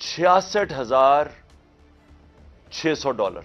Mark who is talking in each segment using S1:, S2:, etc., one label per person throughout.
S1: $66,600।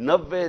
S1: 90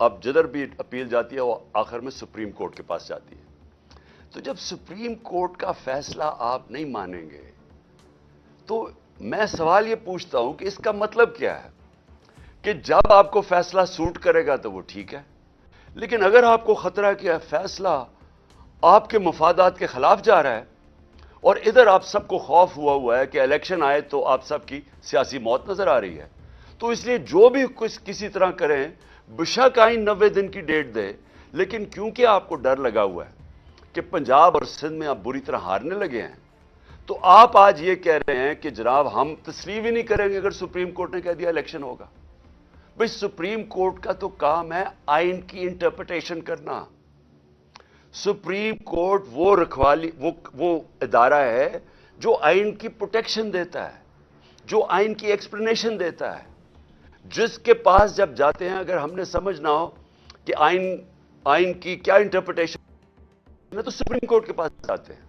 S1: اب جدھر بھی اپیل جاتی ہے وہ آخر میں سپریم کورٹ کے پاس جاتی ہے. تو جب سپریم کورٹ کا فیصلہ آپ نہیں مانیں گے تو میں سوال یہ پوچھتا ہوں کہ اس کا مطلب کیا ہے کہ جب آپ کو فیصلہ سوٹ کرے گا تو وہ ٹھیک ہے، لیکن اگر آپ کو خطرہ کیا فیصلہ آپ کے مفادات کے خلاف جا رہا ہے اور ادھر آپ سب کو خوف ہوا ہے کہ الیکشن آئے تو آپ سب کی سیاسی موت نظر آ رہی ہے، تو اس لیے جو بھی کسی طرح کریں بشک آئین 90 دن کی ڈیٹ دے، لیکن کیونکہ آپ کو ڈر لگا ہوا ہے کہ پنجاب اور سندھ میں آپ بری طرح ہارنے لگے ہیں، تو آپ آج یہ کہہ رہے ہیں کہ جناب ہم تسلیم ہی نہیں کریں گے اگر سپریم کورٹ نے کہہ دیا الیکشن ہوگا. بھئی سپریم کورٹ کا تو کام ہے آئین کی انٹرپریٹیشن کرنا. سپریم کورٹ وہ رکھوالی وہ ادارہ ہے جو آئین کی پروٹیکشن دیتا ہے، جو آئین کی ایکسپلینیشن دیتا ہے، جس کے پاس جب جاتے ہیں اگر ہم نے سمجھنا ہو کہ آئین کی کیا انٹرپریٹیشن ہے تو سپریم کورٹ کے پاس جاتے ہیں.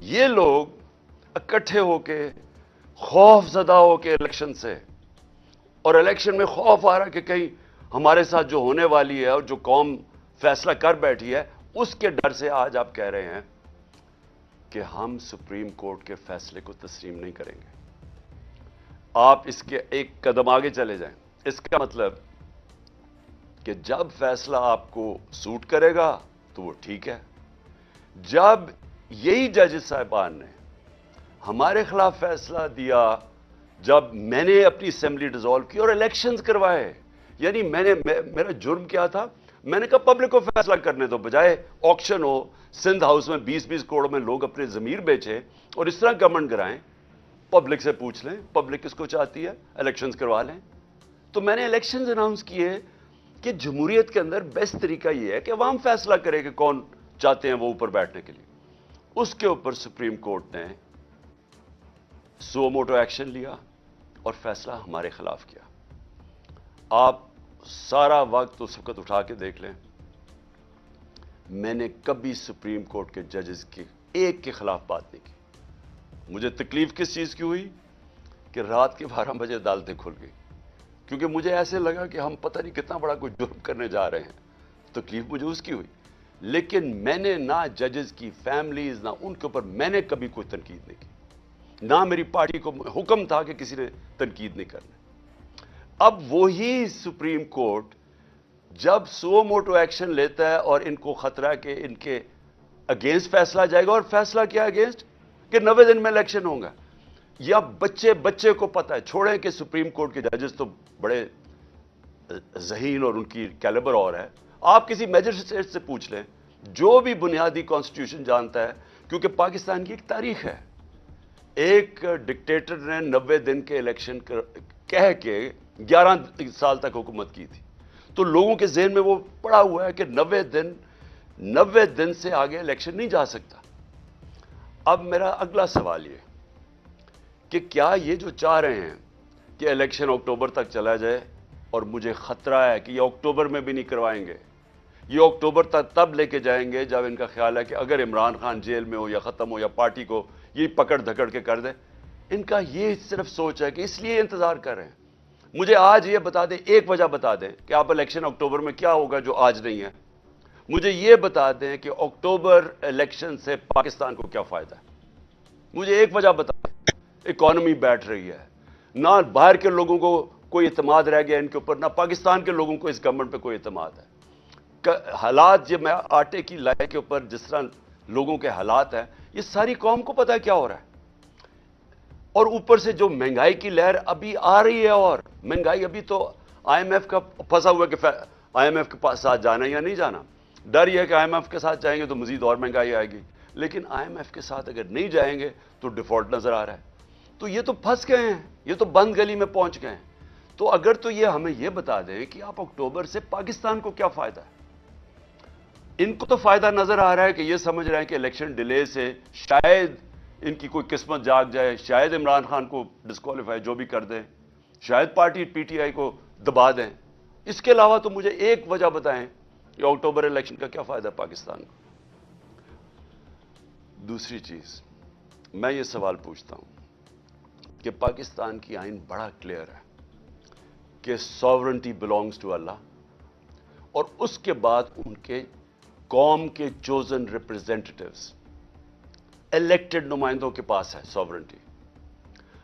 S1: یہ لوگ اکٹھے ہو کے خوف زدہ ہو کے الیکشن سے، اور الیکشن میں خوف آ رہا کہ کہیں ہمارے ساتھ جو ہونے والی ہے اور جو قوم فیصلہ کر بیٹھی ہے اس کے ڈر سے آج آپ کہہ رہے ہیں کہ ہم سپریم کورٹ کے فیصلے کو تسلیم نہیں کریں گے. آپ اس کے ایک قدم آگے چلے جائیں. اس کا مطلب کہ جب فیصلہ آپ کو سوٹ کرے گا تو وہ ٹھیک ہے. جب یہی ججز صاحبان نے ہمارے خلاف فیصلہ دیا، جب میں نے اپنی اسمبلی ڈیزالو کی اور الیکشنز کروائے، یعنی میرا جرم کیا تھا؟ میں نے کہا پبلک کو فیصلہ کرنے دو، بجائے آکشن ہو سندھ ہاؤس میں 20-20 کروڑ میں لوگ اپنے ضمیر بیچے اور اس طرح گورنمنٹ کرائیں. پبلک سے پوچھ لیں پبلک کس کو چاہتی ہے، الیکشنز کروا لیں. تو میں نے الیکشنز اناؤنس کیے کہ جمہوریت کے اندر بیسٹ طریقہ یہ ہے کہ عوام فیصلہ کرے کہ کون چاہتے ہیں وہ اوپر بیٹھنے کے لیے. اس کے اوپر سپریم کورٹ نے سو موٹو ایکشن لیا اور فیصلہ ہمارے خلاف کیا. آپ سارا وقت اس وقت اٹھا کے دیکھ لیں، میں نے کبھی سپریم کورٹ کے ججز کے ایک کے خلاف بات نہیں کی. مجھے تکلیف کس چیز کی ہوئی کہ رات کے 12 بجے عدالتیں کھل گئی، کیونکہ مجھے ایسے لگا کہ ہم پتہ نہیں کتنا بڑا کوئی جرم کرنے جا رہے ہیں. تکلیف مجھے اس کی ہوئی، لیکن میں نے نہ ججز کی فیملیز نہ ان کے اوپر میں نے کبھی کوئی تنقید نہیں کی، نہ میری پارٹی کو حکم تھا کہ کسی نے تنقید نہیں کرنا. اب وہی سپریم کورٹ جب سو موٹو ایکشن لیتا ہے اور ان کو خطرہ کہ ان کے اگینسٹ فیصلہ جائے گا، اور فیصلہ کیا اگینسٹ کہ 90 دن میں الیکشن ہوگا. یا بچے کو پتہ ہے، چھوڑیں کہ سپریم کورٹ کے ججز تو بڑے ذہین اور ان کی کیلیبر اور ہے. آپ کسی میجسٹریٹ سے پوچھ لیں جو بھی بنیادی کانسٹیٹیوشن جانتا ہے، کیونکہ پاکستان کی ایک تاریخ ہے. ایک ڈکٹیٹر نے 90 دن کے الیکشن کہہ کے 11 سال تک حکومت کی تھی، تو لوگوں کے ذہن میں وہ پڑا ہوا ہے کہ 90 دن سے آگے الیکشن نہیں جا سکتا. اب میرا اگلا سوال یہ کہ کیا یہ جو چاہ رہے ہیں کہ الیکشن اکتوبر تک چلا جائے، اور مجھے خطرہ ہے کہ یہ اکتوبر میں بھی نہیں کروائیں گے، یہ اکتوبر تک تب لے کے جائیں گے جب ان کا خیال ہے کہ اگر عمران خان جیل میں ہو یا ختم ہو یا پارٹی کو یہ پکڑ دھکڑ کے کر دے. ان کا یہ صرف سوچ ہے کہ اس لیے انتظار کر رہے ہیں. مجھے آج یہ بتا دیں، ایک وجہ بتا دیں کہ آپ الیکشن اکتوبر میں کیا ہوگا جو آج نہیں ہے. مجھے یہ بتا دیں کہ اکتوبر الیکشن سے پاکستان کو کیا فائدہ ہے. مجھے ایک وجہ بتا دیں. اکانومی بیٹھ رہی ہے، نہ باہر کے لوگوں کو کوئی اعتماد رہ گیا ان کے اوپر، نہ پاکستان کے لوگوں کو اس گورنمنٹ پہ کوئی اعتماد ہے. حالات یہ میں آٹے کی لائے کے اوپر جس طرح لوگوں کے حالات ہیں، یہ ساری قوم کو پتہ ہے کیا ہو رہا ہے. اور اوپر سے جو مہنگائی کی لہر ابھی آ رہی ہے، اور مہنگائی ابھی تو آئی ایم ایف کا پھنسا ہوا کہ آئی ایم ایف کے ساتھ جانا یا نہیں جانا. ڈر یہ ہے کہ آئی ایم ایف کے ساتھ جائیں گے تو مزید اور مہنگائی آئے گی، لیکن آئی ایم ایف کے ساتھ اگر نہیں جائیں گے تو ڈیفالٹ نظر آ رہا ہے. تو یہ تو پھنس گئے ہیں، یہ تو بند گلی میں پہنچ گئے ہیں. تو اگر تو یہ ہمیں یہ بتا دیں کہ آپ اکتوبر سے پاکستان کو کیا فائدہ ہے. ان کو تو فائدہ نظر آ رہا ہے کہ یہ سمجھ رہے ہیں کہ الیکشن ڈیلے سے شاید ان کی کوئی قسمت جاگ جائے، شاید عمران خان کو ڈسکوالیفائی جو بھی کر دیں، شاید پارٹی پی ٹی آئی کو دبا دیں. اس کے علاوہ تو مجھے ایک وجہ بتائیں کہ اکتوبر الیکشن کا کیا فائدہ پاکستان کو. دوسری چیز میں یہ سوال پوچھتا ہوں کہ پاکستان کی آئین بڑا کلیئر ہے کہ ساورنٹی بلانگز ٹو اللہ. اور اس کے بعد ان کے قوم کے چوزن ریپرزینٹیٹیوز الیکٹڈ نمائندوں کے پاس ہے سوورنٹی.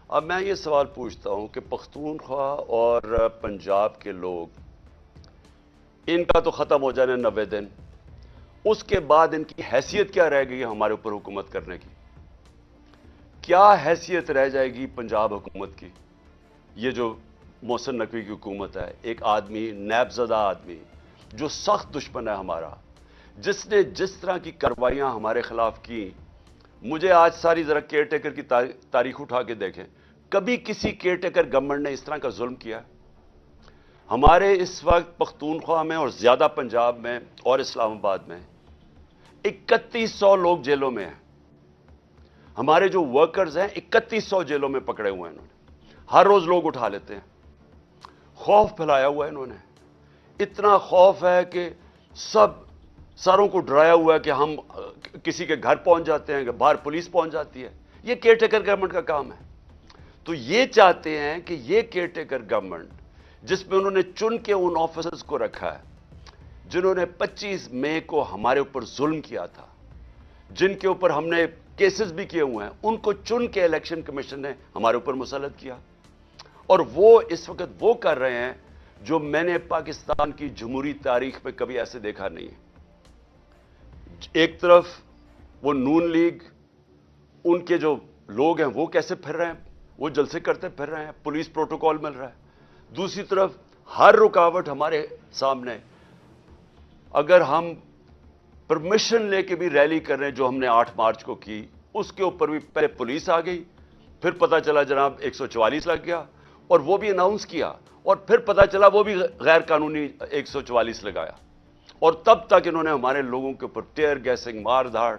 S1: اب میں یہ سوال پوچھتا ہوں کہ پختونخوا اور پنجاب کے لوگ، ان کا تو ختم ہو جانا 90 دن، اس کے بعد ان کی حیثیت کیا رہ گئی ہمارے اوپر حکومت کرنے کی؟ کیا حیثیت رہ جائے گی پنجاب حکومت کی؟ یہ جو محسن نقوی کی حکومت ہے، ایک آدمی، نیب زدہ آدمی جو سخت دشمن ہے ہمارا، جس نے جس طرح کی کارروائیاں ہمارے خلاف کی. مجھے آج ساری ذرا کیئر ٹیکر کی تاریخ اٹھا کے دیکھیں، کبھی کسی کیئر ٹیکر گورنمنٹ نے اس طرح کا ظلم کیا؟ ہمارے اس وقت پختونخوا میں اور زیادہ پنجاب میں اور اسلام آباد میں 3100 لوگ جیلوں میں ہیں. ہمارے جو ورکرز ہیں 3100 جیلوں میں پکڑے ہوئے ہیں. انہوں نے ہر روز لوگ اٹھا لیتے ہیں. خوف پھیلایا ہوا ہے انہوں نے. اتنا خوف ہے کہ سب ساروں کو ڈرایا ہوا ہے کہ ہم کسی کے گھر پہنچ جاتے ہیں، کہ باہر پولیس پہنچ جاتی ہے. یہ کیئر ٹیکر گورنمنٹ کا کام ہے. تو یہ چاہتے ہیں کہ یہ کیئر ٹیکر گورنمنٹ، جس میں انہوں نے چن کے ان آفیسرز کو رکھا ہے جنہوں نے 25 مئی کو ہمارے اوپر ظلم کیا تھا، جن کے اوپر ہم نے کیسز بھی کیے ہوئے ہیں، ان کو چن کے الیکشن کمیشن نے ہمارے اوپر مسلط کیا. اور وہ اس وقت وہ کر رہے ہیں جو میں نے پاکستان کی جمہوری تاریخ میں کبھی ایسے دیکھا نہیں ہے. ایک طرف وہ نون لیگ، ان کے جو لوگ ہیں وہ کیسے پھر رہے ہیں، وہ جلسے کرتے پھر رہے ہیں، پولیس پروٹوکول مل رہا ہے. دوسری طرف ہر رکاوٹ ہمارے سامنے. اگر ہم پرمیشن لے کے بھی ریلی کر رہے ہیں جو ہم نے 8 مارچ کو کی، اس کے اوپر بھی پہلے پولیس آ گئی، پھر پتا چلا جناب 144 لگ گیا، اور وہ بھی اناؤنس کیا، اور پھر پتا چلا وہ بھی غیر قانونی 144 لگایا. اور تب تک انہوں نے ہمارے لوگوں کے اوپر ٹیئر گیسنگ، مار دھاڑ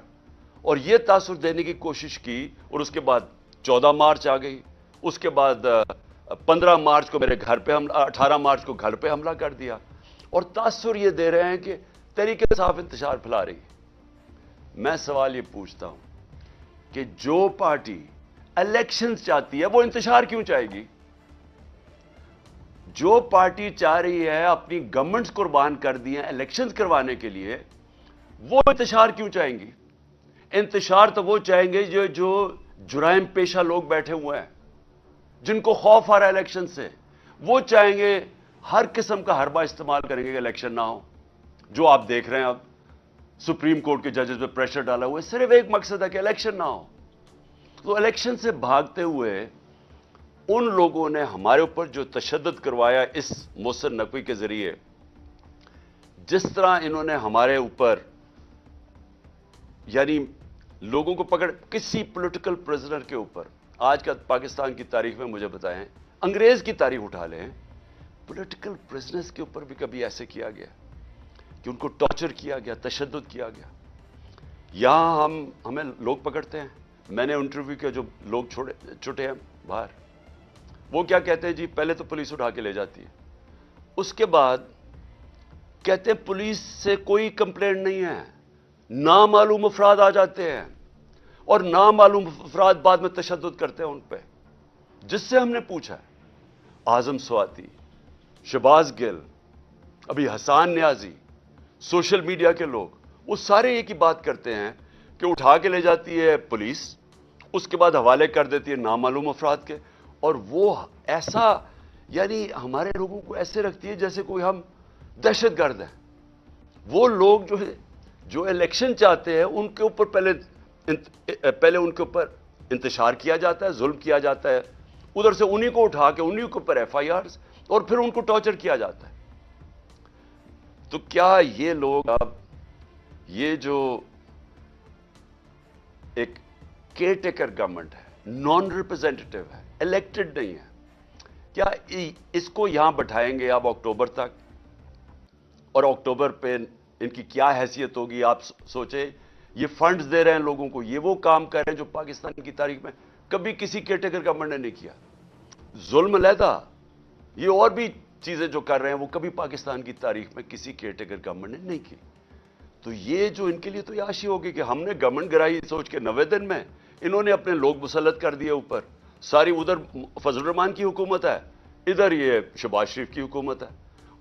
S1: اور یہ تاثر دینے کی کوشش کی. اور اس کے بعد 14 مارچ آ گئی، اس کے بعد 15 مارچ کو میرے گھر پہ 18 مارچ کو گھر پہ حملہ کر دیا. اور تاثر یہ دے رہے ہیں کہ تحریک انصاف انتشار پھیلا رہی ہے. میں سوال یہ پوچھتا ہوں کہ جو پارٹی الیکشنز چاہتی ہے وہ انتشار کیوں چاہے گی؟ جو پارٹی چاہ رہی ہے اپنی گورنمنٹس قربان کر دی ہیں الیکشنز کروانے کے لیے، وہ انتشار کیوں چاہیں گی؟ انتشار تو وہ چاہیں گے جو جرائم پیشہ لوگ بیٹھے ہوئے ہیں، جن کو خوف آ رہا ہے الیکشن سے. وہ چاہیں گے، ہر قسم کا حربہ استعمال کریں گے کہ الیکشن نہ ہو. جو آپ دیکھ رہے ہیں اب سپریم کورٹ کے ججز پہ پریشر ڈالا ہوا ہے، صرف ایک مقصد ہے کہ الیکشن نہ ہو. تو الیکشن سے بھاگتے ہوئے ان لوگوں نے ہمارے اوپر جو تشدد کروایا اس محسن نقوی کے ذریعے، جس طرح انہوں نے ہمارے اوپر یعنی لوگوں کو پکڑ، کسی پولیٹیکل پرزنر کے اوپر، آج کا پاکستان کی تاریخ میں مجھے بتائیں، انگریز کی تاریخ اٹھا لیں، پولیٹیکل پرزنرز کے اوپر بھی کبھی ایسے کیا گیا کہ ان کو ٹارچر کیا گیا، تشدد کیا گیا؟ یہاں ہمیں لوگ پکڑتے ہیں. میں نے انٹرویو کیا جو لوگ چھوٹے ہیں باہر، وہ کیا کہتے ہیں جی، پہلے تو پولیس اٹھا کے لے جاتی ہے، اس کے بعد کہتے ہیں پولیس سے کوئی کمپلینٹ نہیں ہے، نامعلوم افراد آ جاتے ہیں اور نامعلوم افراد بعد میں تشدد کرتے ہیں ان پہ. جس سے ہم نے پوچھا ہے، اعظم سواتی، شہباز گل، ابھی حسان نیازی، سوشل میڈیا کے لوگ، وہ سارے ایک ہی بات کرتے ہیں کہ اٹھا کے لے جاتی ہے پولیس، اس کے بعد حوالے کر دیتی ہے نامعلوم افراد کے. اور وہ ایسا یعنی ہمارے لوگوں کو ایسے رکھتی ہے جیسے کوئی ہم دہشت گرد ہیں. وہ لوگ جو الیکشن چاہتے ہیں ان کے اوپر پہلے ان کے اوپر انتشار کیا جاتا ہے، ظلم کیا جاتا ہے، ادھر سے انہی کو اٹھا کے انہی کے اوپر FIRs، اور پھر ان کو ٹارچر کیا جاتا ہے. تو کیا یہ لوگ اب یہ جو ایک کیئر ٹیکر گورنمنٹ ہے، نان ریپرزینٹیٹیو ہے، الیکٹڈ نہیں ہے، کیا اس کو یہاں بٹھائیں گے اب اکتوبر تک؟ اور اکتوبر پہ ان کی کیا حیثیت ہوگی؟ آپ سوچیں، یہ فنڈز دے رہے ہیں لوگوں کو، یہ وہ کام کر رہے ہیں جو پاکستان کی تاریخ میں کبھی کسی کیئر ٹیکر گورنمنٹ نے نہیں کیا. ظلم علیحدہ، یہ اور بھی چیزیں جو کر رہے ہیں وہ کبھی پاکستان کی تاریخ میں کسی کیئر ٹیکر گورنمنٹ نے نہیں کی. تو یہ جو ان کے لیے تو یاشی ہوگی کہ ہم نے گورنمنٹ گرائی سوچ کے 90 دن میں انہوں نے اپنے لوگ مسلط کر دیے اوپر. ساری ادھر فضل الرحمان کی حکومت ہے، ادھر یہ شہباز شریف کی حکومت ہے.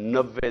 S1: 90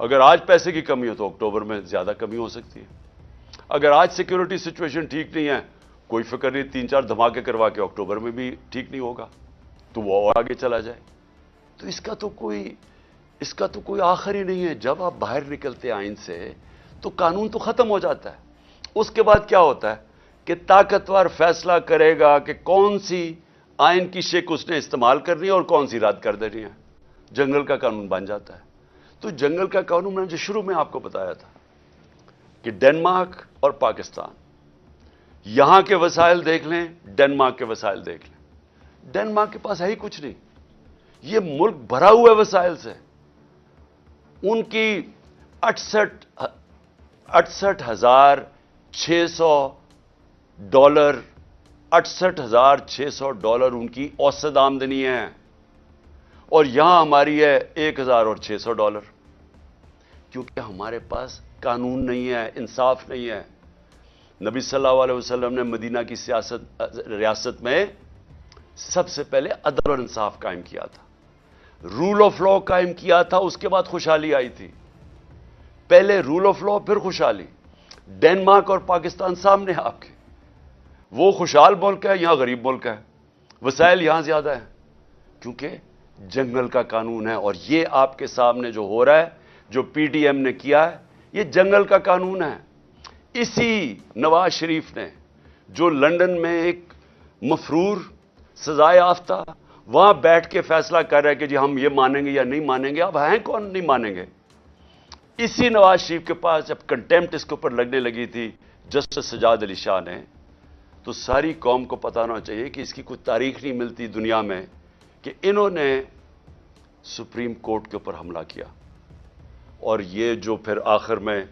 S1: اگر آج پیسے کی کمی ہو تو اکتوبر میں زیادہ کمی ہو سکتی ہے. اگر آج سیکیورٹی سچویشن ٹھیک نہیں ہے، کوئی فکر نہیں، 3-4 دھماکے کروا کے اکتوبر میں بھی ٹھیک نہیں ہوگا تو وہ اور آگے چلا جائے. تو اس کا تو کوئی آخر ہی نہیں ہے. جب آپ باہر نکلتے آئین سے تو قانون تو ختم ہو جاتا ہے. اس کے بعد کیا ہوتا ہے کہ طاقتور فیصلہ کرے گا کہ کون سی آئین کی شق اس نے استعمال کرنی ہے اور کون سی رد کر دینی ہے. جنگل کا قانون بن جاتا ہے. تو جنگل کا قانون میں نے جو شروع میں آپ کو بتایا تھا کہ ڈنمارک اور پاکستان، یہاں کے وسائل دیکھ لیں، ڈنمارک کے وسائل دیکھ لیں. ڈنمارک کے پاس ہے ہی کچھ نہیں. یہ ملک بھرا ہوا ہے وسائل سے. ان کی 68,600 ڈالر ان کی اوسط آمدنی ہے، اور یہاں ہماری ہے 1,600 ڈالر. کیونکہ ہمارے پاس قانون نہیں ہے، انصاف نہیں ہے. نبی صلی اللہ علیہ وسلم نے مدینہ کی ریاست میں سب سے پہلے عدل اور انصاف قائم کیا تھا، رول آف لا قائم کیا تھا. اس کے بعد خوشحالی آئی تھی. پہلے رول آف لا پھر خوشحالی. ڈنمارک اور پاکستان سامنے آپ کے، وہ خوشحال ملک ہے، یہاں غریب ملک ہے. وسائل یہاں زیادہ ہیں کیونکہ جنگل کا قانون ہے. اور یہ آپ کے سامنے جو ہو رہا ہے، جو پی ٹی ایم نے کیا ہے، یہ جنگل کا قانون ہے. اسی نواز شریف نے جو لندن میں ایک مفرور سزائے یافتہ وہاں بیٹھ کے فیصلہ کر رہے کہ جی ہم یہ مانیں گے یا نہیں مانیں گے. اب ہیں کون نہیں مانیں گے؟ اسی نواز شریف کے پاس جب کنٹیمپٹ اس کے اوپر لگنے لگی تھی جسٹس سجاد علی شاہ نے، تو ساری قوم کو پتہ ہونا چاہیے کہ اس کی کوئی تاریخ نہیں ملتی دنیا میں کہ انہوں نے سپریم کورٹ کے اوپر حملہ کیا. اور یہ جو پھر آخر میں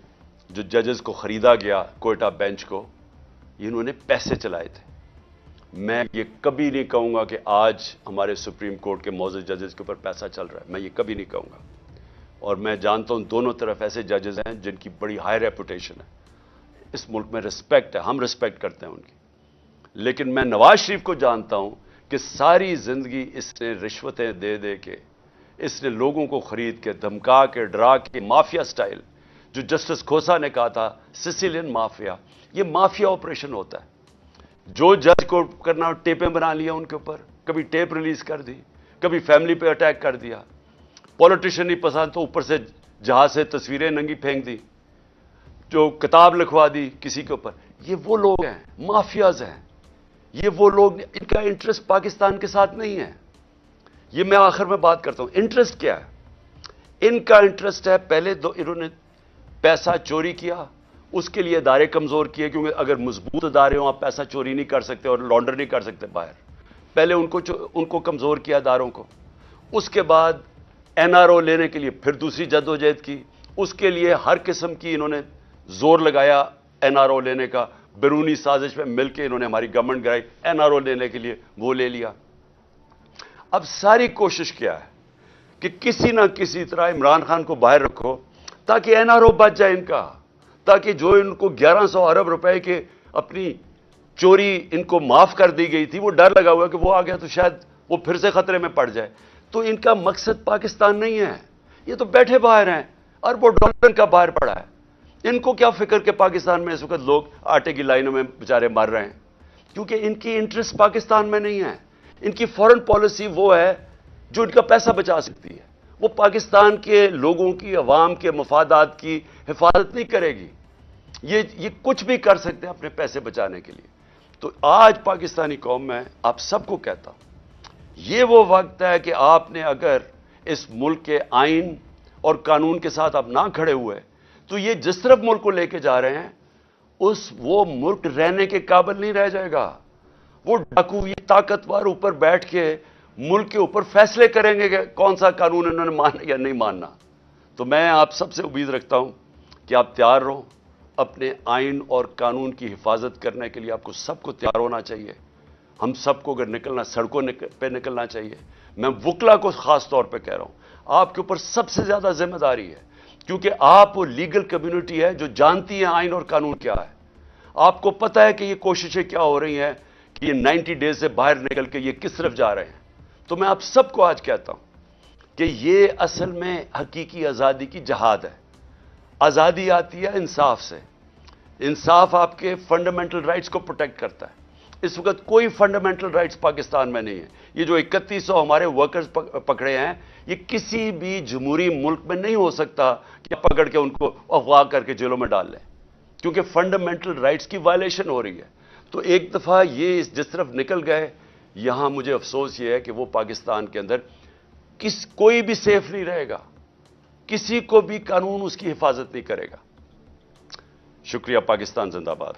S1: جو ججز کو خریدا گیا کوئٹہ بینچ کو، انہوں نے پیسے چلائے تھے. میں یہ کبھی نہیں کہوں گا کہ آج ہمارے سپریم کورٹ کے معزز ججز کے اوپر پیسہ چل رہا ہے. میں یہ کبھی نہیں کہوں گا. اور میں جانتا ہوں دونوں طرف ایسے ججز ہیں جن کی بڑی ہائی ریپوٹیشن ہے، اس ملک میں رسپیکٹ ہے، ہم رسپیکٹ کرتے ہیں ان کی. لیکن میں نواز شریف کو جانتا ہوں کہ ساری زندگی اس نے رشوتیں دے دے کے، اس نے لوگوں کو خرید کے، دھمکا کے، ڈرا کے، مافیا سٹائل، جو جسٹس کھوسا نے کہا تھا سسیلین مافیا، یہ مافیا آپریشن ہوتا ہے. جو جج کو کرنا ٹیپیں بنا لیا ان کے اوپر، کبھی ٹیپ ریلیز کر دی، کبھی فیملی پہ اٹیک کر دیا. پولیٹیشین نہیں پسند تو اوپر سے جہاز سے تصویریں ننگی پھینک دی، جو کتاب لکھوا دی کسی کے اوپر. یہ وہ لوگ ہیں، مافیاز ہیں. یہ وہ لوگ، ان کا انٹرسٹ پاکستان کے ساتھ نہیں ہے. یہ میں آخر میں بات کرتا ہوں انٹرسٹ کیا ہے. ان کا انٹرسٹ ہے، پہلے انہوں نے پیسہ چوری کیا، اس کے لیے ادارے کمزور کیے، کیونکہ اگر مضبوط ادارے ہوں آپ پیسہ چوری نہیں کر سکتے اور لانڈر نہیں کر سکتے باہر. پہلے ان کو کمزور کیا اداروں کو. اس کے بعد این آر او لینے کے لیے پھر دوسری جدوجہد کی. اس کے لیے ہر قسم کی انہوں نے زور لگایا این آر او لینے کا. بیرونی سازش میں مل کے انہوں نے ہماری گورنمنٹ گرائی این آر او لینے کے لیے، وہ لے لیا. اب ساری کوشش کیا ہے کہ کسی نہ کسی طرح عمران خان کو باہر رکھو تاکہ این آر او بچ جائے ان کا، تاکہ جو ان کو 1100 ارب روپے کے اپنی چوری ان کو معاف کر دی گئی تھی، وہ ڈر لگا ہوا کہ وہ آ گیا تو شاید وہ پھر سے خطرے میں پڑ جائے. تو ان کا مقصد پاکستان نہیں ہے. یہ تو بیٹھے باہر ہیں، اربوں ڈالر کا باہر پڑا ہے. ان کو کیا فکر کہ پاکستان میں اس وقت لوگ آٹے کی لائنوں میں بیچارے مر رہے ہیں، کیونکہ ان کی انٹرسٹ پاکستان میں نہیں ہے. ان کی فورن پالیسی وہ ہے جو ان کا پیسہ بچا سکتی ہے. وہ پاکستان کے لوگوں کی، عوام کے مفادات کی حفاظت نہیں کرے گی. یہ کچھ بھی کر سکتے ہیں اپنے پیسے بچانے کے لیے. تو آج پاکستانی قوم میں آپ سب کو کہتا ہوں، یہ وہ وقت ہے کہ آپ نے اگر اس ملک کے آئین اور قانون کے ساتھ آپ نہ کھڑے ہوئے تو یہ جس طرف ملک کو لے کے جا رہے ہیں وہ ملک رہنے کے قابل نہیں رہ جائے گا. وہ ڈاکو، یہ طاقتور اوپر بیٹھ کے ملک کے اوپر فیصلے کریں گے کہ کون سا قانون انہوں نے ماننا یا نہیں ماننا. تو میں آپ سب سے امید رکھتا ہوں کہ آپ تیار رہو. اپنے آئین اور قانون کی حفاظت کرنے کے لیے آپ کو سب کو تیار ہونا چاہیے. ہم سب کو اگر نکلنا، سڑکوں پہ نکلنا چاہیے. میں وکلا کو خاص طور پہ کہہ رہا ہوں، آپ کے اوپر سب سے زیادہ ذمہ داری ہے، کیونکہ آپ وہ لیگل کمیونٹی ہے جو جانتی ہے آئین اور قانون کیا ہے. آپ کو پتہ ہے کہ یہ کوششیں کیا ہو رہی ہیں کہ یہ 90 ڈیز سے باہر نکل کے یہ کس طرف جا رہے ہیں. تو میں آپ سب کو آج کہتا ہوں کہ یہ اصل میں حقیقی آزادی کی جہاد ہے. آزادی آتی ہے انصاف سے. انصاف آپ کے فنڈامنٹل رائٹس کو پروٹیکٹ کرتا ہے. اس وقت کوئی فنڈامنٹل رائٹس پاکستان میں نہیں ہے. یہ جو 3100 ہمارے ورکرز پکڑے ہیں، یہ کسی بھی جمہوری ملک میں نہیں ہو سکتا کہ پکڑ کے ان کو اغوا کر کے جیلوں میں ڈال لیں، کیونکہ فنڈامنٹل رائٹس کی وائلیشن ہو رہی ہے. تو ایک دفعہ یہ جس طرف نکل گئے، یہاں مجھے افسوس یہ ہے کہ وہ پاکستان کے اندر کوئی بھی سیف نہیں رہے گا، کسی کو بھی قانون اس کی حفاظت نہیں کرے گا. شکریہ. پاکستان زندہ باد.